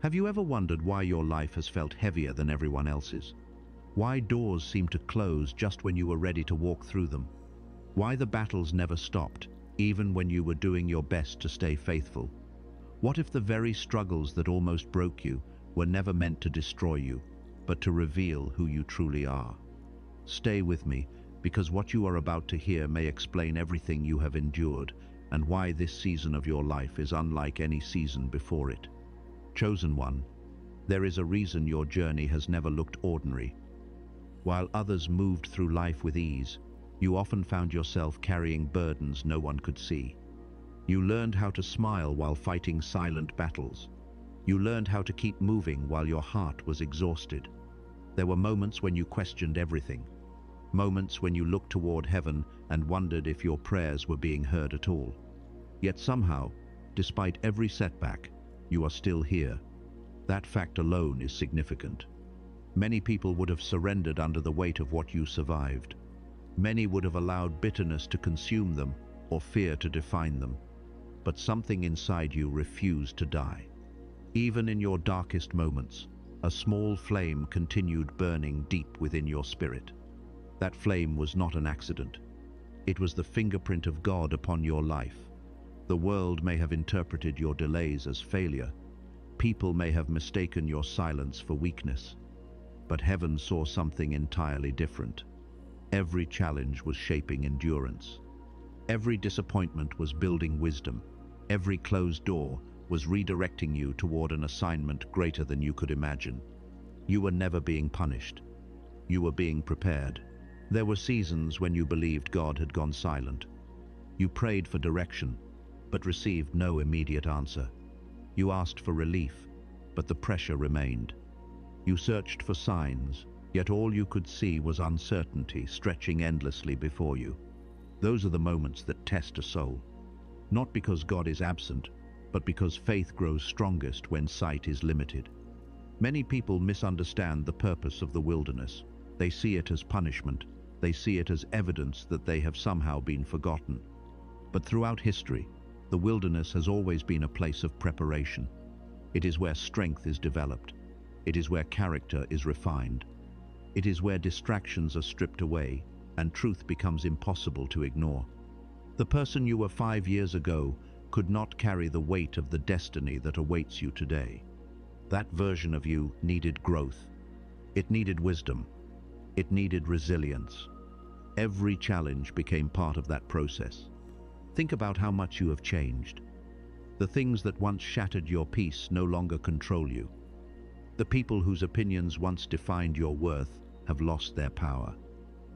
Have you ever wondered why your life has felt heavier than everyone else's? Why doors seem to close just when you were ready to walk through them? Why the battles never stopped, even when you were doing your best to stay faithful? What if the very struggles that almost broke you were never meant to destroy you, but to reveal who you truly are? Stay with me, because what you are about to hear may explain everything you have endured and why this season of your life is unlike any season before it. Chosen one, there is a reason your journey has never looked ordinary. While others moved through life with ease, you often found yourself carrying burdens no one could see. You learned how to smile while fighting silent battles. You learned how to keep moving while your heart was exhausted. There were moments when you questioned everything. Moments when you looked toward heaven and wondered if your prayers were being heard at all. Yet somehow, despite every setback, you are still here. That fact alone is significant. Many people would have surrendered under the weight of what you survived. Many would have allowed bitterness to consume them or fear to define them. But something inside you refused to die. Even in your darkest moments, a small flame continued burning deep within your spirit. That flame was not an accident. It was the fingerprint of God upon your life. The world may have interpreted your delays as failure. People may have mistaken your silence for weakness. But heaven saw something entirely different. Every challenge was shaping endurance. Every disappointment was building wisdom. Every closed door was redirecting you toward an assignment greater than you could imagine. You were never being punished. You were being prepared. There were seasons when you believed God had gone silent. You prayed for direction, but received no immediate answer. You asked for relief, but the pressure remained. You searched for signs, yet all you could see was uncertainty stretching endlessly before you. Those are the moments that test a soul. Not because God is absent, but because faith grows strongest when sight is limited. Many people misunderstand the purpose of the wilderness. They see it as punishment. They see it as evidence that they have somehow been forgotten. But throughout history, the wilderness has always been a place of preparation. It is where strength is developed. It is where character is refined. It is where distractions are stripped away and truth becomes impossible to ignore. The person you were 5 years ago could not carry the weight of the destiny that awaits you today. That version of you needed growth. It needed wisdom. It needed resilience. Every challenge became part of that process. Think about how much you have changed. The things that once shattered your peace no longer control you. The people whose opinions once defined your worth have lost their power.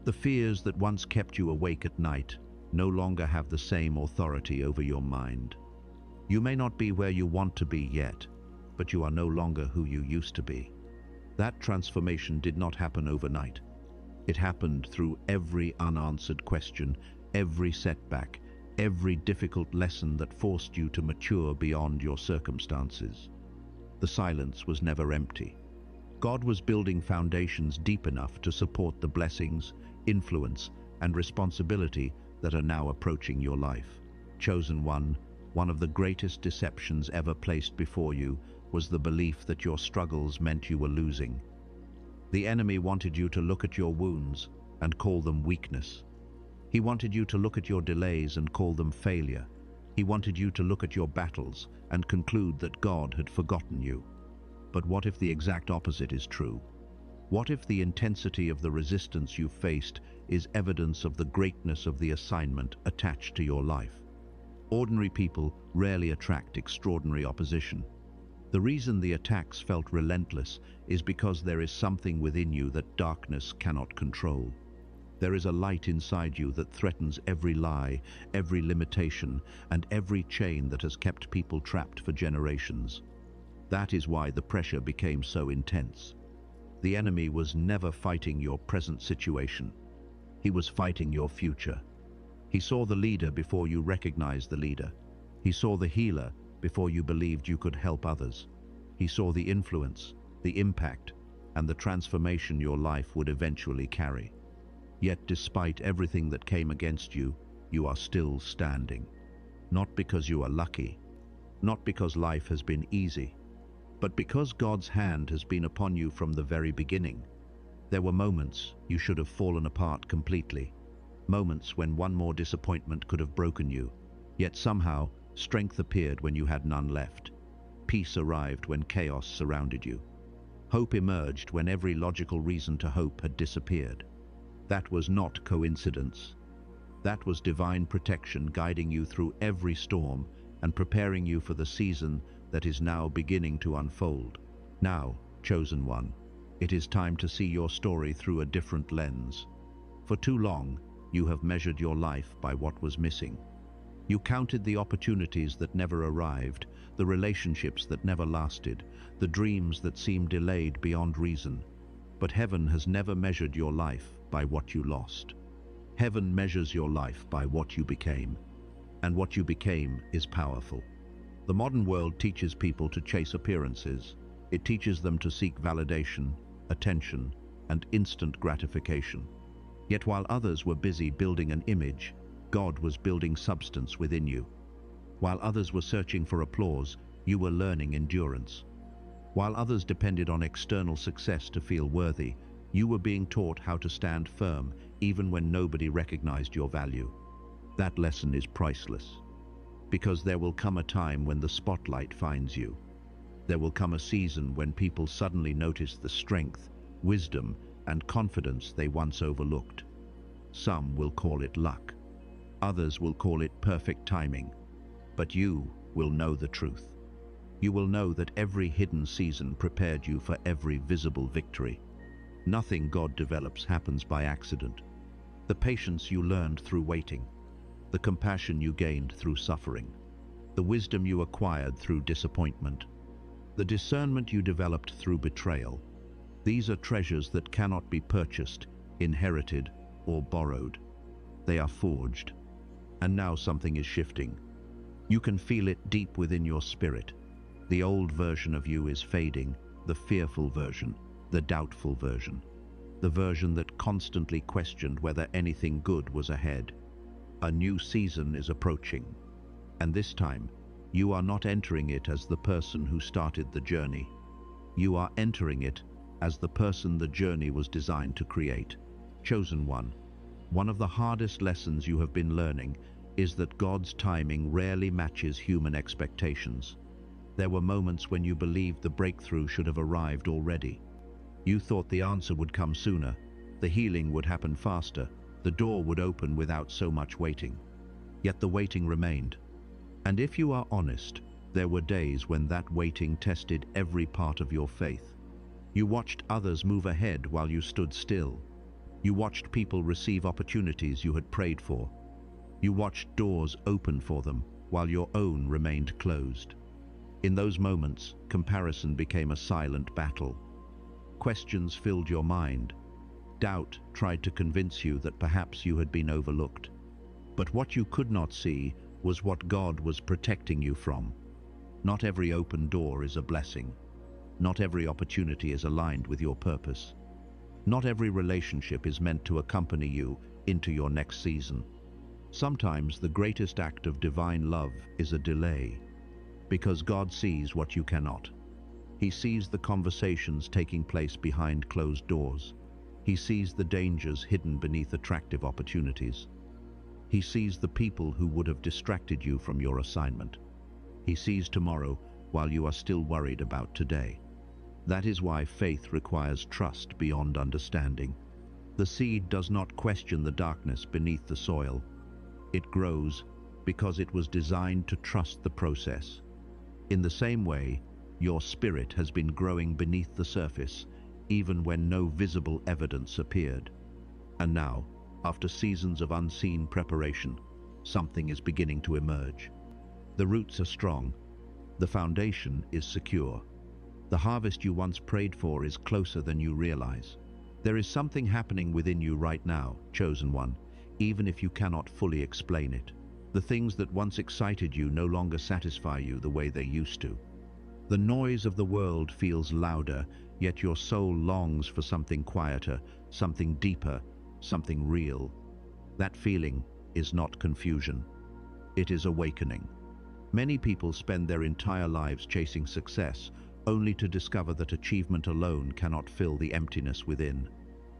The fears that once kept you awake at night no longer have the same authority over your mind. You may not be where you want to be yet, but you are no longer who you used to be. That transformation did not happen overnight. It happened through every unanswered question, every setback, every difficult lesson that forced you to mature beyond your circumstances. The silence was never empty. God was building foundations deep enough to support the blessings, influence, and responsibility that are now approaching your life. Chosen one of the greatest deceptions ever placed before you was the belief that your struggles meant you were losing. The enemy wanted you to look at your wounds and call them weakness. He wanted you to look at your delays and call them failure. He wanted you to look at your battles and conclude that God had forgotten you. But what if the exact opposite is true? What if the intensity of the resistance you faced is evidence of the greatness of the assignment attached to your life? Ordinary people rarely attract extraordinary opposition. The reason the attacks felt relentless is because there is something within you that darkness cannot control. There is a light inside you that threatens every lie, every limitation, and every chain that has kept people trapped for generations. That is why the pressure became so intense. The enemy was never fighting your present situation. He was fighting your future. He saw the leader before you recognized the leader. He saw the healer before you believed you could help others. He saw the influence, the impact, and the transformation your life would eventually carry. Yet despite everything that came against you, you are still standing. Not because you are lucky, not because life has been easy, But because God's hand has been upon you from the very beginning, there were moments you should have fallen apart completely. Moments when one more disappointment could have broken you, yet somehow strength appeared when you had none left. Peace arrived when chaos surrounded you. Hope emerged when every logical reason to hope had disappeared. That was not coincidence. That was divine protection guiding you through every storm and preparing you for the season that is now beginning to unfold. Now, chosen one, it is time to see your story through a different lens. For too long, you have measured your life by what was missing. You counted the opportunities that never arrived, the relationships that never lasted, the dreams that seemed delayed beyond reason. But heaven has never measured your life by what you lost. Heaven measures your life by what you became, and what you became is powerful. The modern world teaches people to chase appearances. It teaches them to seek validation, attention, and instant gratification. Yet while others were busy building an image, God was building substance within you. While others were searching for applause, you were learning endurance. While others depended on external success to feel worthy, you were being taught how to stand firm even when nobody recognized your value. That lesson is priceless. Because there will come a time when the spotlight finds you. There will come a season when people suddenly notice the strength, wisdom, and confidence they once overlooked. Some will call it luck. Others will call it perfect timing. But you will know the truth. You will know that every hidden season prepared you for every visible victory. Nothing God develops happens by accident. The patience you learned through waiting, the compassion you gained through suffering, the wisdom you acquired through disappointment, the discernment you developed through betrayal. These are treasures that cannot be purchased, inherited, or borrowed. They are forged. And now something is shifting. You can feel it deep within your spirit. The old version of you is fading, the fearful version, the doubtful version, the version that constantly questioned whether anything good was ahead. A new season is approaching, and this time, you are not entering it as the person who started the journey. You are entering it as the person the journey was designed to create. Chosen one, one of the hardest lessons you have been learning is that God's timing rarely matches human expectations. There were moments when you believed the breakthrough should have arrived already. You thought the answer would come sooner, the healing would happen faster, the door would open without so much waiting. Yet the waiting remained. And if you are honest, there were days when that waiting tested every part of your faith. You watched others move ahead while you stood still. You watched people receive opportunities you had prayed for. You watched doors open for them while your own remained closed. In those moments, comparison became a silent battle. Questions filled your mind. Doubt tried to convince you that perhaps you had been overlooked. But what you could not see was what God was protecting you from. Not every open door is a blessing. Not every opportunity is aligned with your purpose. Not every relationship is meant to accompany you into your next season. Sometimes the greatest act of divine love is a delay, because God sees what you cannot. He sees the conversations taking place behind closed doors. He sees the dangers hidden beneath attractive opportunities. He sees the people who would have distracted you from your assignment. He sees tomorrow while you are still worried about today. That is why faith requires trust beyond understanding. The seed does not question the darkness beneath the soil. It grows because it was designed to trust the process. In the same way, your spirit has been growing beneath the surface, even when no visible evidence appeared. And now, after seasons of unseen preparation, something is beginning to emerge. The roots are strong. The foundation is secure. The harvest you once prayed for is closer than you realize. There is something happening within you right now, chosen one, even if you cannot fully explain it. The things that once excited you no longer satisfy you the way they used to. The noise of the world feels louder, yet your soul longs for something quieter, something deeper, something real. That feeling is not confusion. It is awakening. Many people spend their entire lives chasing success, only to discover that achievement alone cannot fill the emptiness within.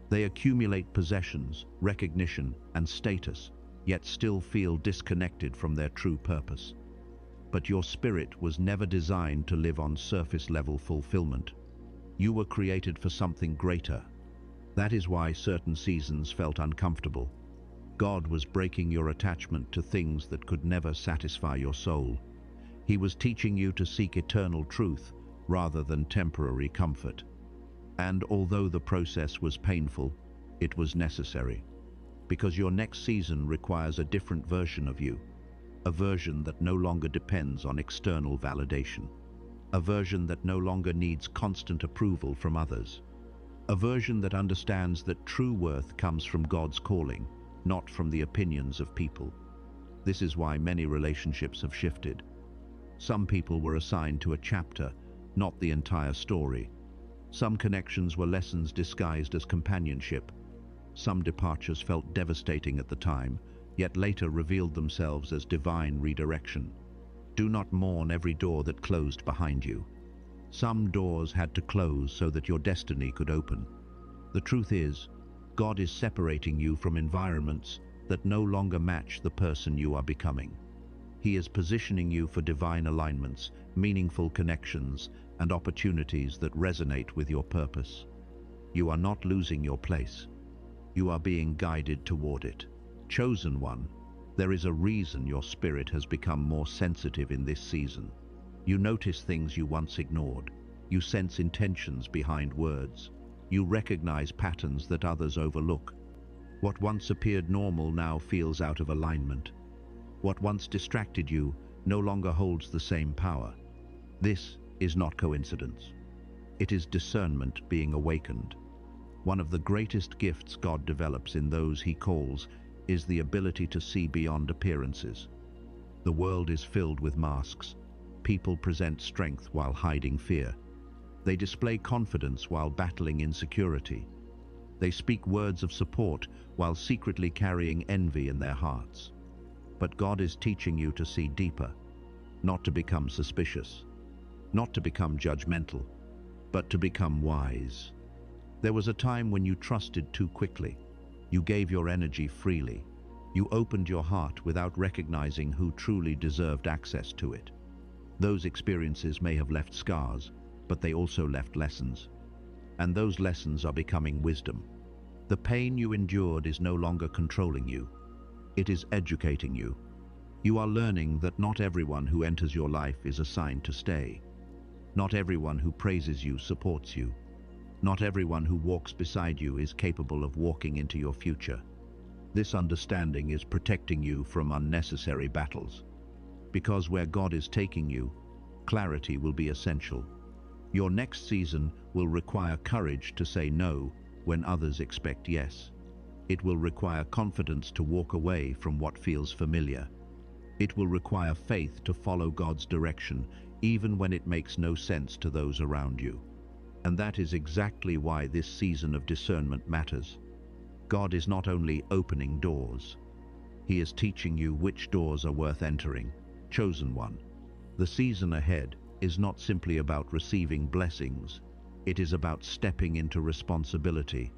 They accumulate possessions, recognition, and status, yet still feel disconnected from their true purpose. But your spirit was never designed to live on surface-level fulfillment. You were created for something greater. That is why certain seasons felt uncomfortable. God was breaking your attachment to things that could never satisfy your soul. He was teaching you to seek eternal truth rather than temporary comfort. And although the process was painful, it was necessary. Because your next season requires a different version of you. A version that no longer depends on external validation. A version that no longer needs constant approval from others. A version that understands that true worth comes from God's calling, not from the opinions of people. This is why many relationships have shifted. Some people were assigned to a chapter, not the entire story. Some connections were lessons disguised as companionship. Some departures felt devastating at the time, yet later revealed themselves as divine redirection. Do not mourn every door that closed behind you. Some doors had to close so that your destiny could open. The truth is, God is separating you from environments that no longer match the person you are becoming. He is positioning you for divine alignments, meaningful connections, and opportunities that resonate with your purpose. You are not losing your place. You are being guided toward it. Chosen one, there is a reason your spirit has become more sensitive in this season. You notice things you once ignored. You sense intentions behind words. You recognize patterns that others overlook. What once appeared normal now feels out of alignment. What once distracted you no longer holds the same power. This is not coincidence. It is discernment being awakened. One of the greatest gifts God develops in those He calls is the ability to see beyond appearances. The world is filled with masks. People present strength while hiding fear. They display confidence while battling insecurity. They speak words of support while secretly carrying envy in their hearts. But God is teaching you to see deeper, not to become suspicious, not to become judgmental, but to become wise. There was a time when you trusted too quickly. You gave your energy freely. You opened your heart without recognizing who truly deserved access to it. Those experiences may have left scars, but they also left lessons. And those lessons are becoming wisdom. The pain you endured is no longer controlling you. It is educating you. You are learning that not everyone who enters your life is assigned to stay. Not everyone who praises you supports you. Not everyone who walks beside you is capable of walking into your future. This understanding is protecting you from unnecessary battles. Because where God is taking you, clarity will be essential. Your next season will require courage to say no when others expect yes. It will require confidence to walk away from what feels familiar. It will require faith to follow God's direction, even when it makes no sense to those around you. And that is exactly why this season of discernment matters. God is not only opening doors, He is teaching you which doors are worth entering. Chosen one. The season ahead is not simply about receiving blessings, it is about stepping into responsibility.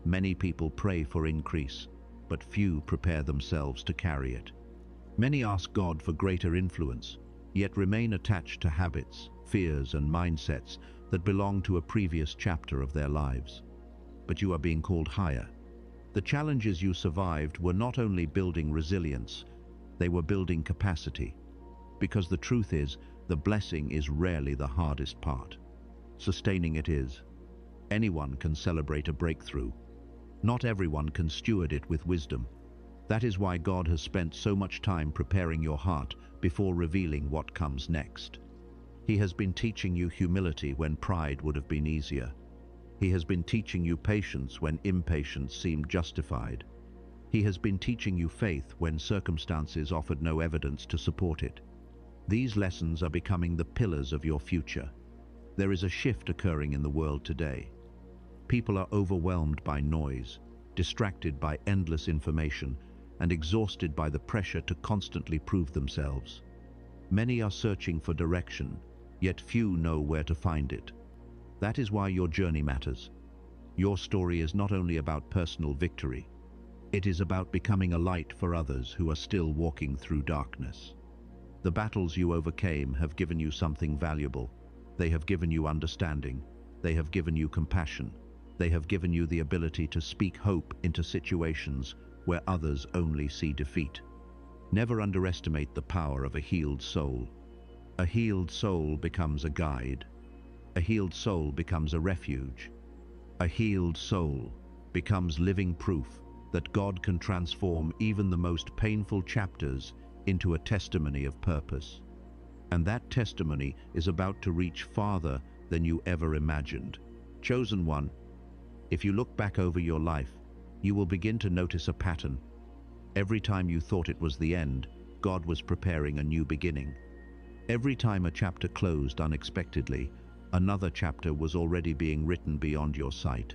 Many people pray for increase, but few prepare themselves to carry it. Many ask God for greater influence, yet remain attached to habits, fears, and mindsets that belong to a previous chapter of their lives. But you are being called higher. The challenges you survived were not only building resilience, they were building capacity. Because the truth is, the blessing is rarely the hardest part. Sustaining it is. Anyone can celebrate a breakthrough. Not everyone can steward it with wisdom. That is why God has spent so much time preparing your heart before revealing what comes next. He has been teaching you humility when pride would have been easier. He has been teaching you patience when impatience seemed justified. He has been teaching you faith when circumstances offered no evidence to support it. These lessons are becoming the pillars of your future. There is a shift occurring in the world today. People are overwhelmed by noise, distracted by endless information, and exhausted by the pressure to constantly prove themselves. Many are searching for direction, yet few know where to find it. That is why your journey matters. Your story is not only about personal victory, it is about becoming a light for others who are still walking through darkness. The battles you overcame have given you something valuable. They have given you understanding. They have given you compassion. They have given you the ability to speak hope into situations where others only see defeat. Never underestimate the power of a healed soul. A healed soul becomes a guide. A healed soul becomes a refuge. A healed soul becomes living proof that God can transform even the most painful chapters into a testimony of purpose. And that testimony is about to reach farther than you ever imagined. Chosen one, if you look back over your life, you will begin to notice a pattern. Every time you thought it was the end, God was preparing a new beginning. Every time a chapter closed unexpectedly, another chapter was already being written beyond your sight.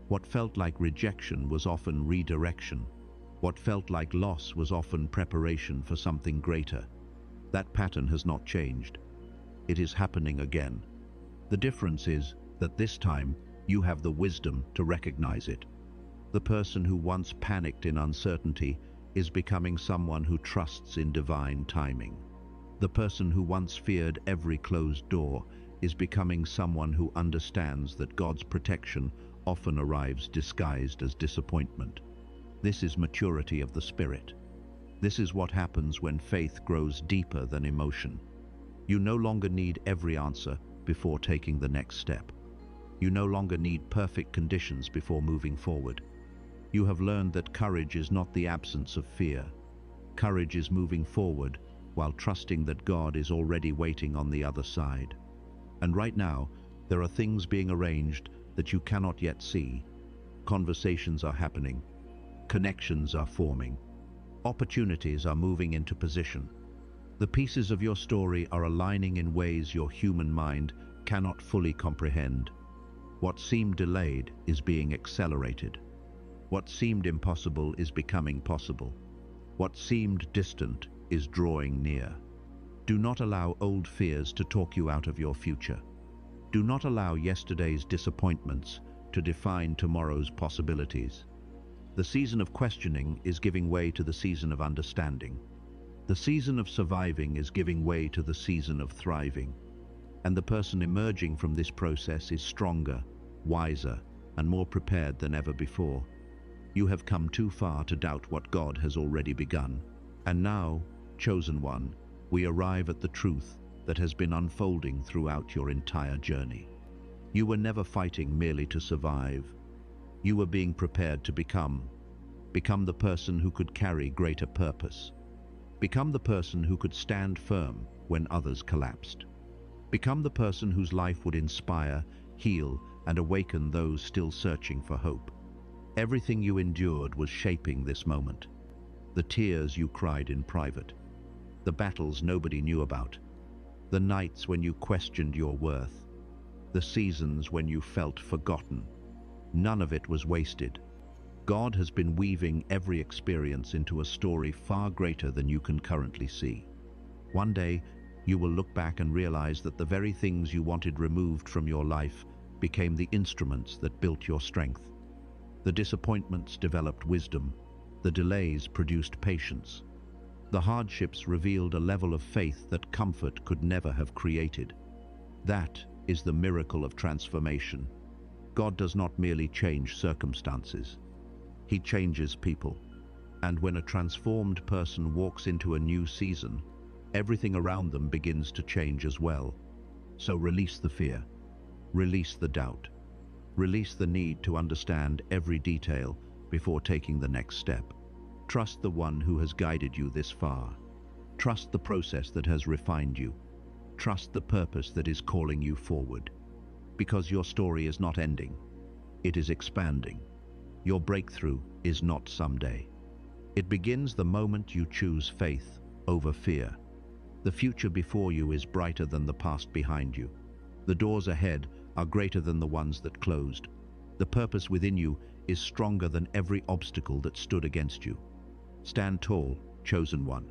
What felt like rejection was often redirection. What felt like loss was often preparation for something greater. That pattern has not changed. It is happening again. The difference is that this time you have the wisdom to recognize it. The person who once panicked in uncertainty is becoming someone who trusts in divine timing. The person who once feared every closed door is becoming someone who understands that God's protection often arrives disguised as disappointment. This is maturity of the spirit. This is what happens when faith grows deeper than emotion. You no longer need every answer before taking the next step. You no longer need perfect conditions before moving forward. You have learned that courage is not the absence of fear. Courage is moving forward while trusting that God is already waiting on the other side. And right now, there are things being arranged that you cannot yet see. Conversations are happening. Connections are forming. Opportunities are moving into position. The pieces of your story are aligning in ways your human mind cannot fully comprehend. What seemed delayed is being accelerated. What seemed impossible is becoming possible. What seemed distant is drawing near. Do not allow old fears to talk you out of your future. Do not allow yesterday's disappointments to define tomorrow's possibilities. The season of questioning is giving way to the season of understanding. The season of surviving is giving way to the season of thriving. And the person emerging from this process is stronger, wiser, and more prepared than ever before. You have come too far to doubt what God has already begun. And now, chosen one, we arrive at the truth that has been unfolding throughout your entire journey. You were never fighting merely to survive. You were being prepared to become the person who could carry greater purpose. Become the person who could stand firm when others collapsed. Become the person whose life would inspire, heal, and awaken those still searching for hope. Everything you endured was shaping this moment. The tears you cried in private. The battles nobody knew about. The nights when you questioned your worth. The seasons when you felt forgotten. None of it was wasted. God has been weaving every experience into a story far greater than you can currently see. One day, you will look back and realize that the very things you wanted removed from your life became the instruments that built your strength. The disappointments developed wisdom. The delays produced patience. The hardships revealed a level of faith that comfort could never have created. That is the miracle of transformation. God does not merely change circumstances. He changes people. And when a transformed person walks into a new season, everything around them begins to change as well. So release the fear. Release the doubt. Release the need to understand every detail before taking the next step. Trust the one who has guided you this far. Trust the process that has refined you. Trust the purpose that is calling you forward. Because your story is not ending. It is expanding. Your breakthrough is not someday. It begins the moment you choose faith over fear. The future before you is brighter than the past behind you. The doors ahead are greater than the ones that closed. The purpose within you is stronger than every obstacle that stood against you. Stand tall, chosen one.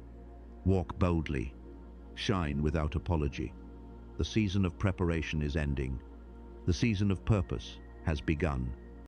Walk boldly. Shine without apology. The season of preparation is ending. The season of purpose has begun.